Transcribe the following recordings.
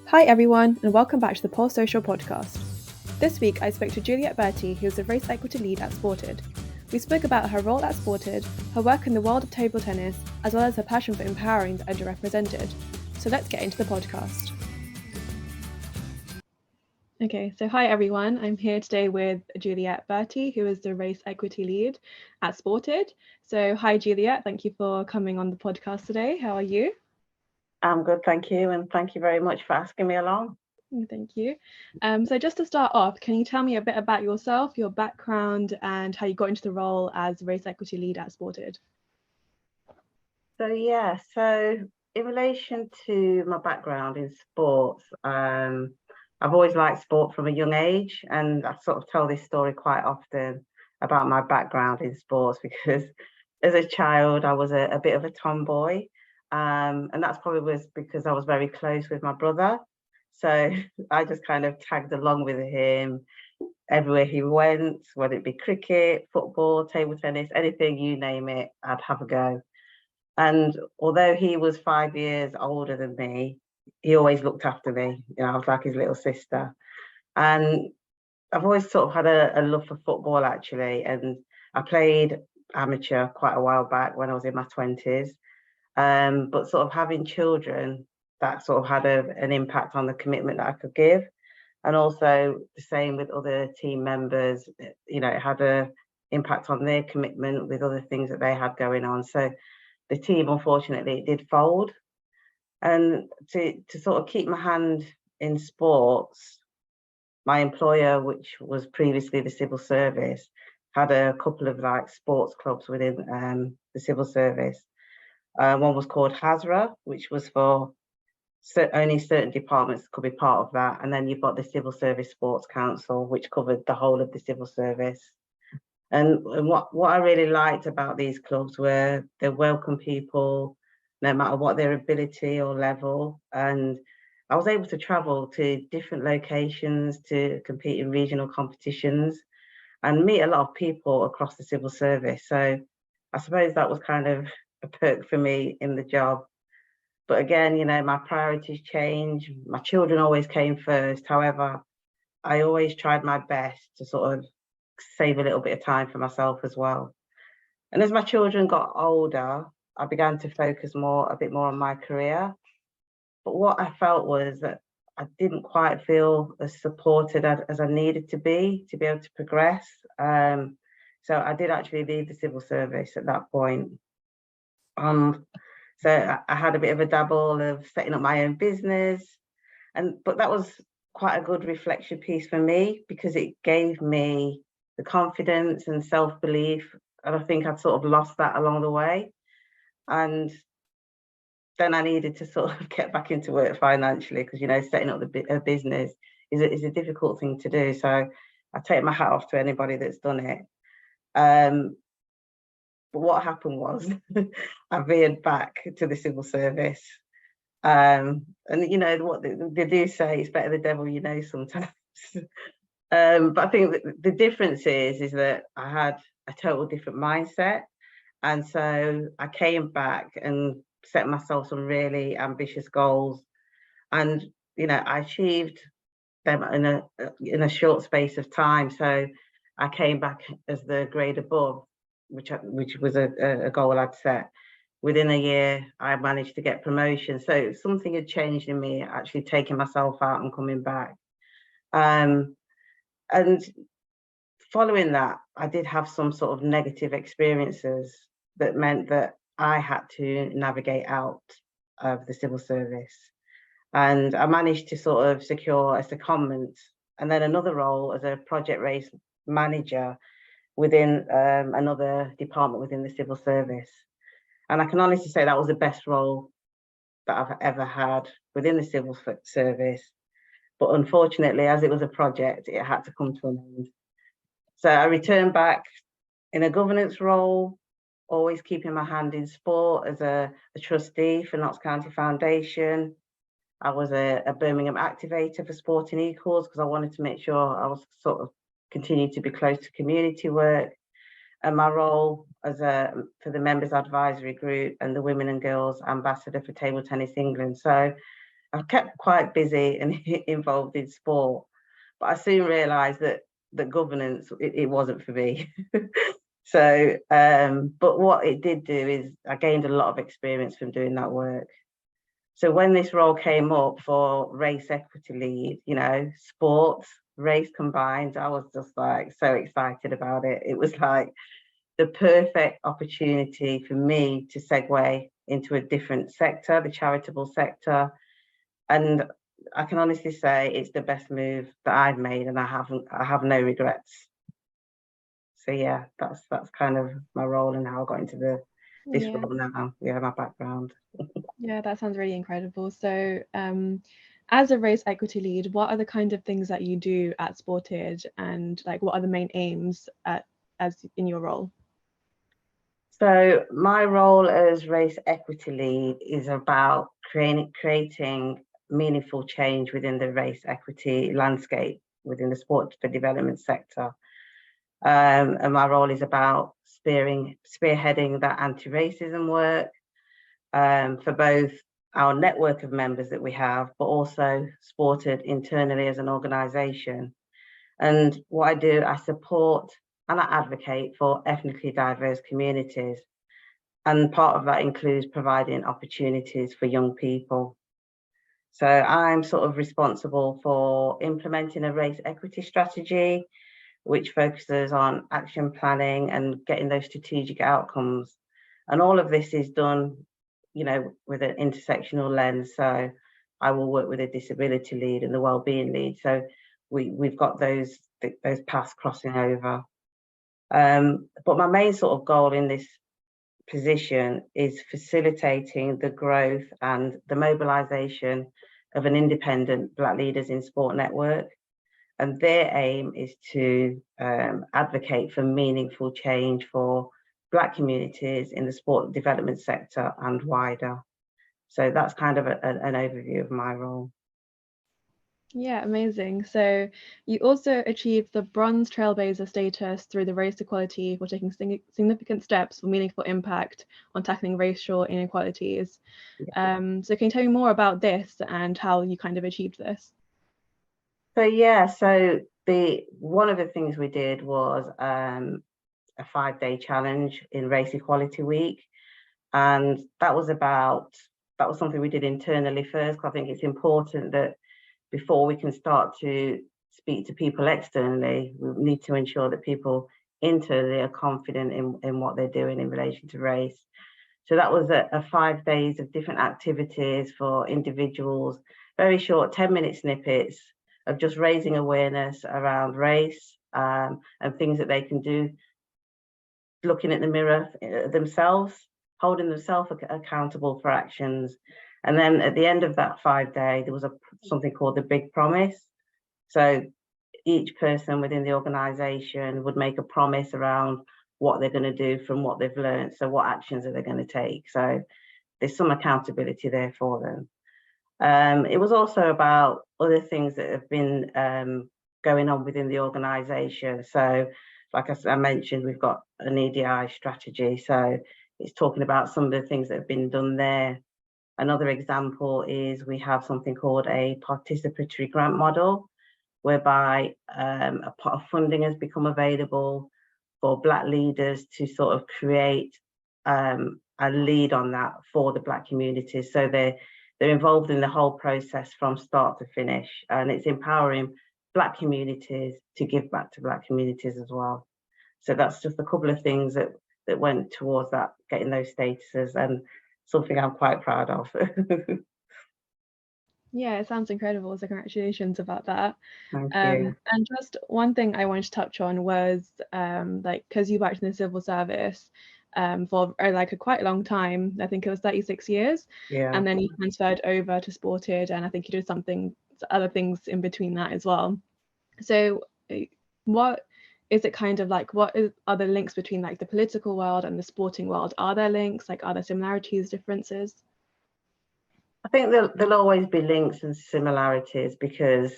Hi everyone, and welcome back to the Pulse Social podcast. This week I spoke to Juliet Bertie, who is the race equity lead at Sported. We spoke about her role at Sported, her work in the world of table tennis, as well as her passion for empowering the underrepresented. So let's get into the podcast. Okay, so hi everyone. I'm here today with Juliet Bertie, who is the race equity lead at Sported. So hi Juliet, thank you for coming on the podcast today. How are you? I'm good, thank you, and thank you very much for asking me along. Thank you. So just to start off, can you tell me a bit about yourself, your background, and how you got into the role as race equity lead at Sported? So in relation to my background in sports, I've always liked sport from a young age, and I sort of tell this story quite often about my background in sports because as a child I was a bit of a tomboy, and that's probably was because I was very close with my brother. So I just kind of tagged along with him everywhere he went, whether it be cricket, football, table tennis, anything, you name it, I'd have a go. And although he was 5 years older than me, he always looked after me. You know, I was like his little sister. And I've always sort of had a love for football, actually. And I played amateur quite a while back when I was in my 20s. But sort of having children, that sort of had an impact on the commitment that I could give. And also the same with other team members, you know, it had an impact on their commitment with other things that they had going on. So the team, unfortunately, did fold. And to sort of keep my hand in sports, my employer, which was previously the civil service, had a couple of like sports clubs within the civil service. One was called HASRA, which was for only certain departments could be part of that. And then you've got the Civil Service Sports Council, which covered the whole of the civil service. And what I really liked about these clubs were they welcome people, no matter what their ability or level. And I was able to travel to different locations to compete in regional competitions and meet a lot of people across the civil service. So I suppose that was kind of a perk for me in the job. But again, you know, my priorities change. My children always came first. However, I always tried my best to sort of save a little bit of time for myself as well. And as my children got older, I began to focus a bit more on my career. But what I felt was that I didn't quite feel as supported as I needed to be able to progress. So I did actually leave the civil service at that point. So I had a bit of a dabble of setting up my own business, but that was quite a good reflection piece for me because it gave me the confidence and self-belief, and I think I'd sort of lost that along the way. And then I needed to sort of get back into work financially because, you know, setting up a business is a difficult thing to do. So I take my hat off to anybody that's done it. But what happened was I veered back to the civil service. And you know what they do say, it's better the devil you know sometimes. But I think the difference is that I had a total different mindset. And so I came back and set myself some really ambitious goals. And, you know, I achieved them in a short space of time. So I came back as the grade above, which was a goal I'd set. Within a year, I managed to get promotion. So something had changed in me, actually taking myself out and coming back. And following that, I did have some sort of negative experiences that meant that I had to navigate out of the civil service. And I managed to sort of secure a secondment and then another role as a project race manager within another department within the civil service. And I can honestly say that was the best role that I've ever had within the civil service. But unfortunately, as it was a project, it had to come to an end. So I returned back in a governance role, always keeping my hand in sport as a trustee for Notts County Foundation. I was a Birmingham activator for Sporting Equals because I wanted to make sure I was sort of continue to be close to community work. And my role as for the members advisory group and the Women and Girls Ambassador for Table Tennis England. So I kept quite busy and involved in sport, but I soon realised that the governance, it wasn't for me. So, but what it did do is I gained a lot of experience from doing that work. So when this role came up for race equity lead, you know, sports, race combined, I was just like so excited about it. It was like the perfect opportunity for me to segue into a different sector, the charitable sector. And I can honestly say it's the best move that I've made, and I have no regrets. So yeah, that's kind of my role and how I got into this role now. Yeah, my background. Yeah, that sounds really incredible. So, as a race equity lead, what are the kind of things that you do at Sported, and like what are the main aims as in your role? So my role as race equity lead is about creating meaningful change within the race equity landscape within the sport for development sector. And my role is about spearheading that anti-racism work for both our network of members that we have, but also Sported internally as an organisation. And what I do, I support and I advocate for ethnically diverse communities. And part of that includes providing opportunities for young people. So I'm sort of responsible for implementing a race equity strategy, which focuses on action planning and getting those strategic outcomes. And all of this is done, you know, with an intersectional lens. So I will work with a disability lead and the wellbeing lead. So we've got those paths crossing over. But my main sort of goal in this position is facilitating the growth and the mobilisation of an independent Black Leaders in Sport network. And their aim is to advocate for meaningful change for Black communities in the sport development sector and wider. So that's kind of an overview of my role. Yeah, amazing. So you also achieved the bronze trailblazer status through the Race Equality for taking significant steps for meaningful impact on tackling racial inequalities. Yeah. So can you tell me more about this and how you kind of achieved this? So yeah, so one of the things we did was a 5-day challenge in Race Equality Week. And that was something we did internally first, because I think it's important that before we can start to speak to people externally, we need to ensure that people internally are confident in what they're doing in relation to race. So that was a 5 days of different activities for individuals, very short 10-minute snippets of just raising awareness around race and things that they can do, looking at the mirror themselves, holding themselves accountable for actions. And then at the end of that 5-day, there was something called the Big Promise. So each person within the organisation would make a promise around what they're going to do from what they've learned. So what actions are they going to take? So there's some accountability there for them. It was also about other things that have been going on within the organisation. So like I mentioned, we've got an EDI strategy. So it's talking about some of the things that have been done there. Another example is we have something called a participatory grant model, whereby a pot of funding has become available for Black leaders to sort of create a lead on that for the Black communities. So they're involved in the whole process from start to finish, and it's empowering Black communities to give back to Black communities as well. So that's just a couple of things that went towards that, getting those statuses, and something I'm quite proud of. Yeah, it sounds incredible. So congratulations about that. Thank you. And just one thing I wanted to touch on was like, because you worked in the civil service for like quite a long time. I think it was 36 years. Yeah. And then you transferred over to Sported, and I think you did other things in between that as well. So what is it kind of like, are the links between like the political world and the sporting world? Are there links? Like, are there similarities, differences? I think there'll always be links and similarities, because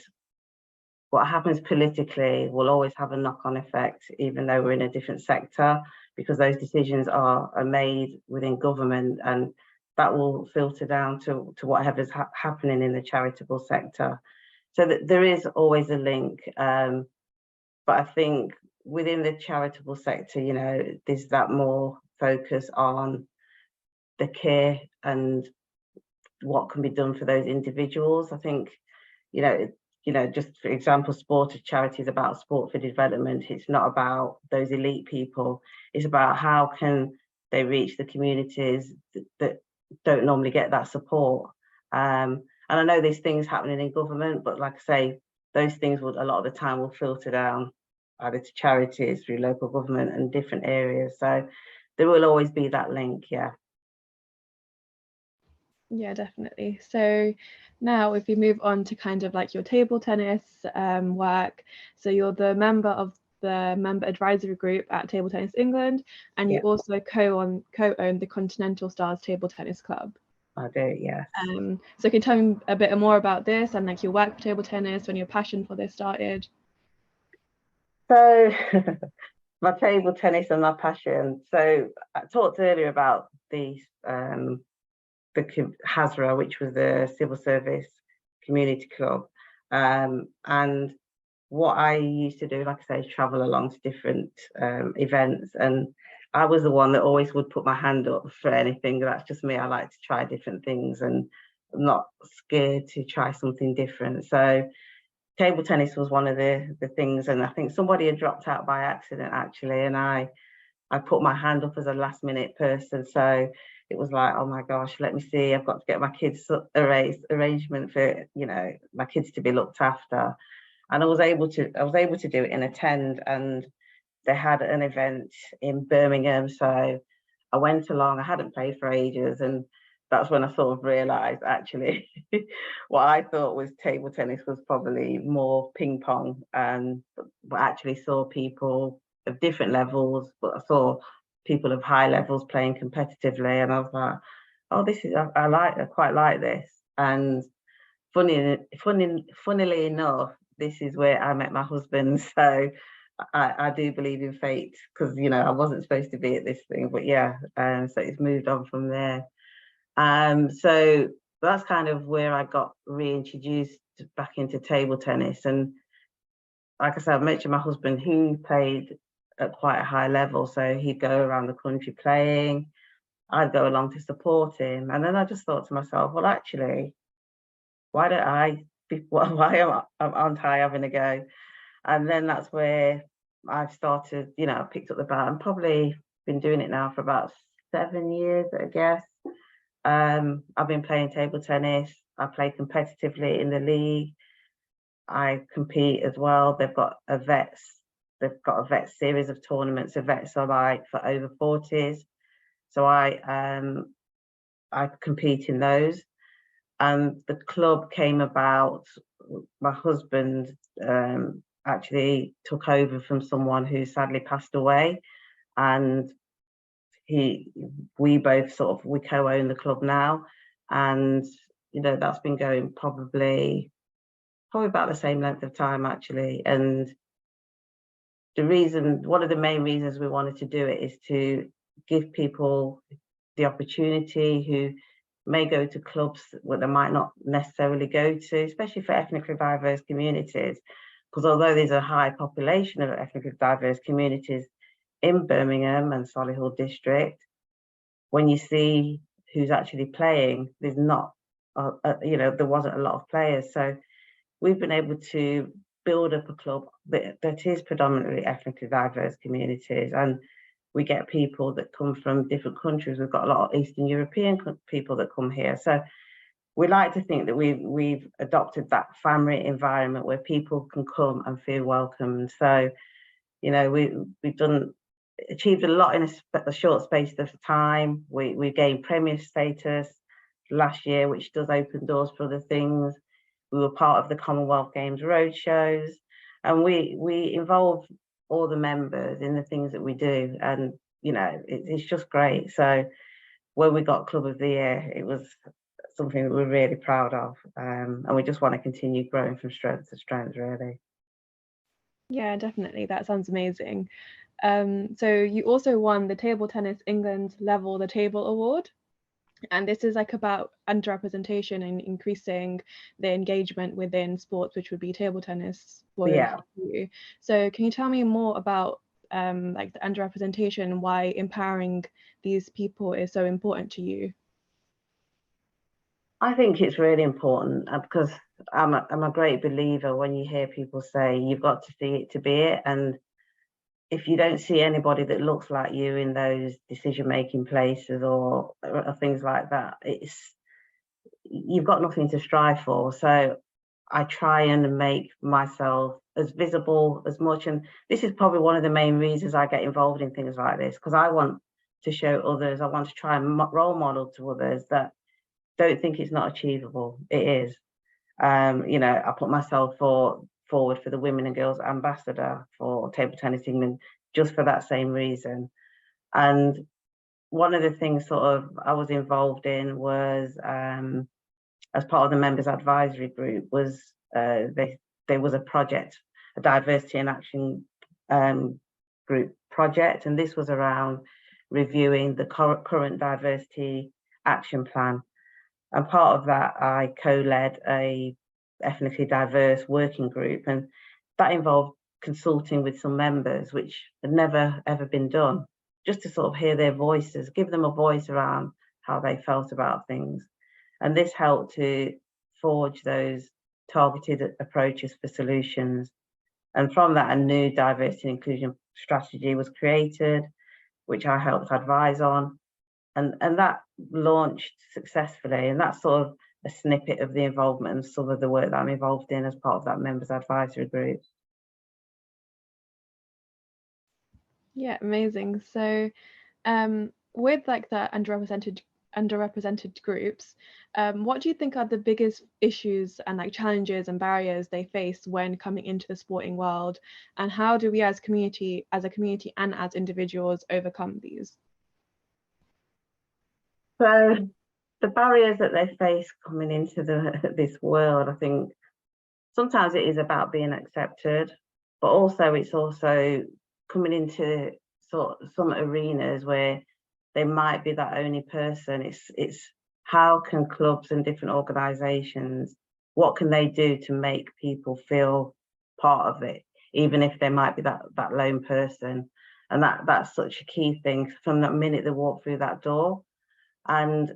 what happens politically will always have a knock-on effect, even though we're in a different sector, because those decisions are made within government, and that will filter down to whatever's happening in the charitable sector. So that there is always a link. But I think within the charitable sector, you know, there's that more focus on the care and what can be done for those individuals. I think, you know, just for example, sport charity is about sport for development. It's not about those elite people. It's about how can they reach the communities that don't normally get that support. And I know there's things happening in government, but like I say, those things would a lot of the time will filter down either to charities through local government and different areas. So there will always be that link, yeah. Yeah, definitely. So now if we move on to kind of like your table tennis work, so you're the member of the member advisory group at Table Tennis England, and you also co-own the Continental Stars Table Tennis Club. I do, yes. So can you tell me a bit more about this and like your work for table tennis, when your passion for this started? So my table tennis and my passion. So I talked earlier about the HASRA, which was the Civil Service Community Club. And what I used to do, like I say, is travel along to different events. And I was the one that always would put my hand up for anything. That's just me. I like to try different things and I'm not scared to try something different. So table tennis was one of the things. And I think somebody had dropped out by accident, actually. And I put my hand up as a last minute person. So it was like, oh my gosh, let me see. I've got to get my kids arrangement for, you know, my kids to be looked after. And I was able to do it and attend, and they had an event in Birmingham. So I went along. I hadn't played for ages, and that's when I sort of realised actually what I thought was table tennis was probably more ping pong, but actually saw people of different levels. But I saw people of high levels playing competitively, and I was like, oh, this is I quite like this. And funnily enough, this is where I met my husband. So I do believe in fate, because you know I wasn't supposed to be at this thing, but yeah, so it's moved on from there. So that's kind of where I got reintroduced back into table tennis. And like I said, I mentioned my husband, who played at quite a high level, so he'd go around the country playing. I'd go along to support him, and then I just thought to myself, well, actually, why don't I? Why aren't I having a go? And then that's where I've started, you know, I picked up the bat and probably been doing it now for about 7 years, I guess. I've been playing table tennis. I play competitively in the league. I compete as well. They've got a vets series of tournaments. The vets are like for over 40s. So I compete in those. And the club came about, my husband actually took over from someone who sadly passed away, and we both we co-own the club now, and you know that's been going probably about the same length of time actually. And one of the main reasons we wanted to do it is to give people the opportunity who may go to clubs where they might not necessarily go to, especially for ethnically diverse communities, because although there's a high population of ethnically diverse communities in Birmingham and Solihull district, when you see who's actually playing, there's not, you know, there wasn't a lot of players. So we've been able to build up a club that is predominantly ethnically diverse communities, and we get people that come from different countries. We've got a lot of Eastern European people that come here. So we like to think that we've adopted that family environment where people can come and feel welcomed. So, you know, we've achieved a lot in a short space of time. We gained Premier status last year, which does open doors for other things. We were part of the Commonwealth Games roadshows, and we involve all the members in the things that we do, and you know it's just great. So when we got Club of the Year, it was something that we're really proud of, and we just want to continue growing from strength to strength, really. Yeah, definitely, that sounds amazing. So you also won the Table Tennis England Level the Table Award, And this is like about underrepresentation and increasing the engagement within sports, which would be table tennis for you. So can you tell me more about like the underrepresentation and why empowering these people is so important to you? I think it's really important because I'm a great believer when you hear people say you've got to see it to be it. And if you don't see anybody that looks like you in those decision-making places or things like that, you've got nothing to strive for. So I try and make myself as visible as much. And this is probably one of the main reasons I get involved in things like this, because I want to show others, I want to try and role model to others that don't think it's not achievable. It is. I put myself forward for the Women and Girls Ambassador for Table Tennis England just for that same reason. And one of the things sort of I was involved in was as part of the members advisory group was there was a project, a diversity and action group project, and this was around reviewing the current diversity action plan. And part of that, I co-led a ethnically diverse working group, and that involved consulting with some members, which had never ever been done, just to sort of hear their voices, give them a voice around how they felt about things. And this helped to forge those targeted approaches for solutions. And from that, a new diversity and inclusion strategy was created, which I helped advise on. And that launched successfully. And that's sort of a snippet of the involvement and some of the work that I'm involved in as part of that members advisory group. Yeah, amazing. So with like the underrepresented groups, what do you think are the biggest issues and like challenges and barriers they face when coming into the sporting world, and how do we as a community and as individuals overcome these? So the barriers that they face coming into this world, I think sometimes it is about being accepted, but also it's also coming into some arenas where they might be that only person. It's how can clubs and different organisations, what can they do to make people feel part of it, even if they might be that lone person. And that's such a key thing from that minute they walk through that door. And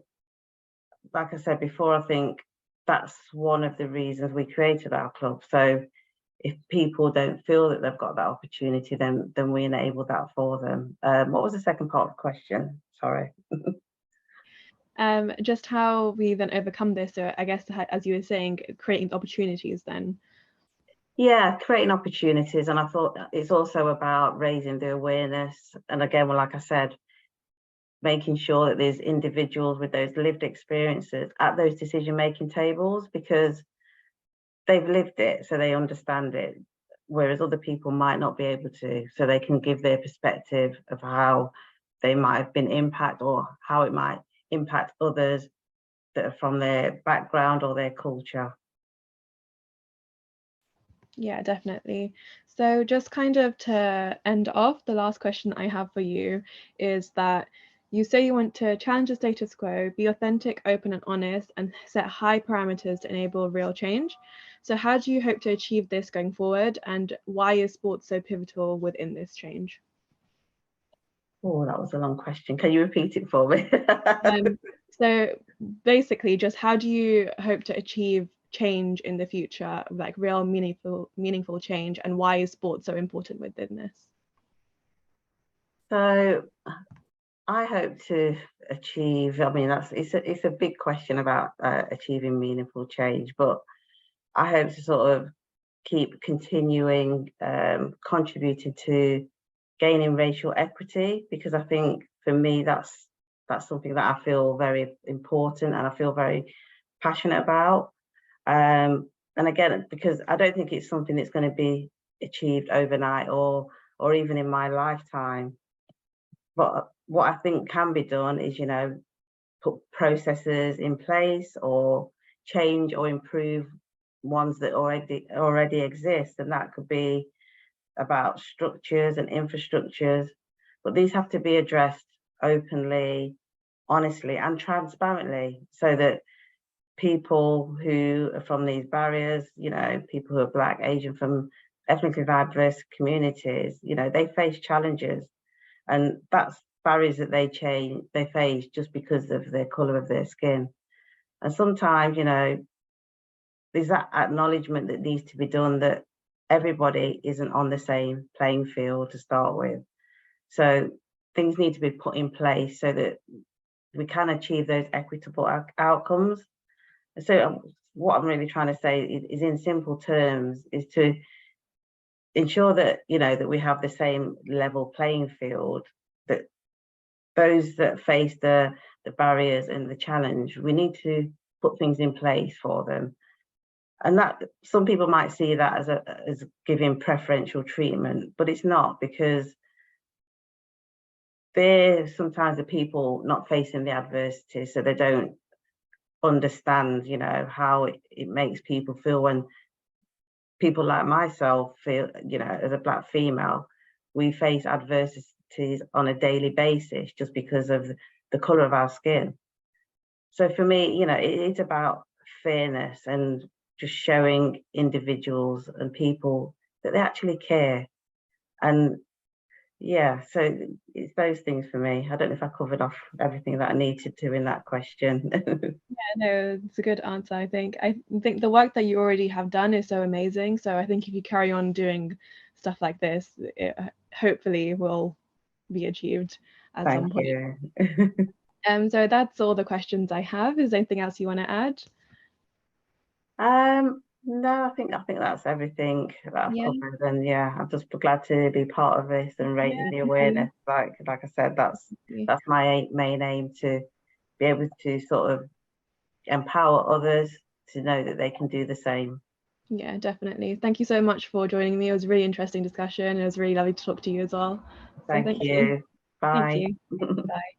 like I said before, I think that's one of the reasons we created our club. So if people don't feel that they've got that opportunity, then we enable that for them. What was the second part of the question? Sorry. Just how we then overcome this, or I guess as you were saying, creating opportunities then. Yeah, creating opportunities. And I thought it's also about raising the awareness. And again, well, like I said, making sure that there's individuals with those lived experiences at those decision-making tables, because they've lived it, so they understand it, whereas other people might not be able to, so they can give their perspective of how they might have been impacted or how it might impact others that are from their background or their culture. Yeah, definitely. So just kind of to end off, the last question I have for you is that you say you want to challenge the status quo, be authentic, open and honest, and set high parameters to enable real change. So how do you hope to achieve this going forward, and why is sports so pivotal within this change? Oh, that was a long question. Can you repeat it for me? So basically, just how do you hope to achieve change in the future, like real meaningful change, and why is sport so important within this? So I hope to achieve, I mean, it's a big question about achieving meaningful change, but I hope to sort of keep continuing contributing to gaining racial equity, because I think for me that's something that I feel very important and I feel very passionate about. And again, because I don't think it's something that's going to be achieved overnight or even in my lifetime. But what I think can be done is, put processes in place or change or improve ones that already exist, and that could be about structures and infrastructures, but these have to be addressed openly, honestly and transparently, so that people who are from these barriers, you know, people who are Black, Asian, from ethnically diverse communities, you know, they face challenges, and that's barriers that they face just because of the color of their skin. And sometimes, you know, there's that acknowledgement that needs to be done, that everybody isn't on the same playing field to start with. So things need to be put in place so that we can achieve those equitable outcomes. So what I'm really trying to say is in simple terms, is to ensure that, you know, that we have the same level playing field, that those that face the barriers and the challenge, we need to put things in place for them. And that, some people might see that as giving preferential treatment, but it's not, because they're sometimes the people not facing the adversity, so they don't understand, you know, how it makes people feel when people like myself feel, you know, as a Black female, we face adversities on a daily basis just because of the color of our skin. So for me, you know, it's about fairness and just showing individuals and people that they actually care. And yeah, so it's those things for me. I don't know if I covered off everything that I needed to in that question. Yeah, no, it's a good answer. I think the work that you already have done is so amazing. So I think if you carry on doing stuff like this, it hopefully will be achieved at some Thank point. you. So that's all the questions I have. Is there anything else you want to add? No, I think that's everything that I've Yeah, covered, and yeah, I'm just glad to be part of this and raising yeah, the definitely. awareness. Like I said, that's my main aim, to be able to sort of empower others to know that they can do the same. Yeah, definitely. Thank you so much for joining me. It was a really interesting discussion. It was really lovely to talk to you as well. So Thank thank you. you. Thank Bye. you. Bye.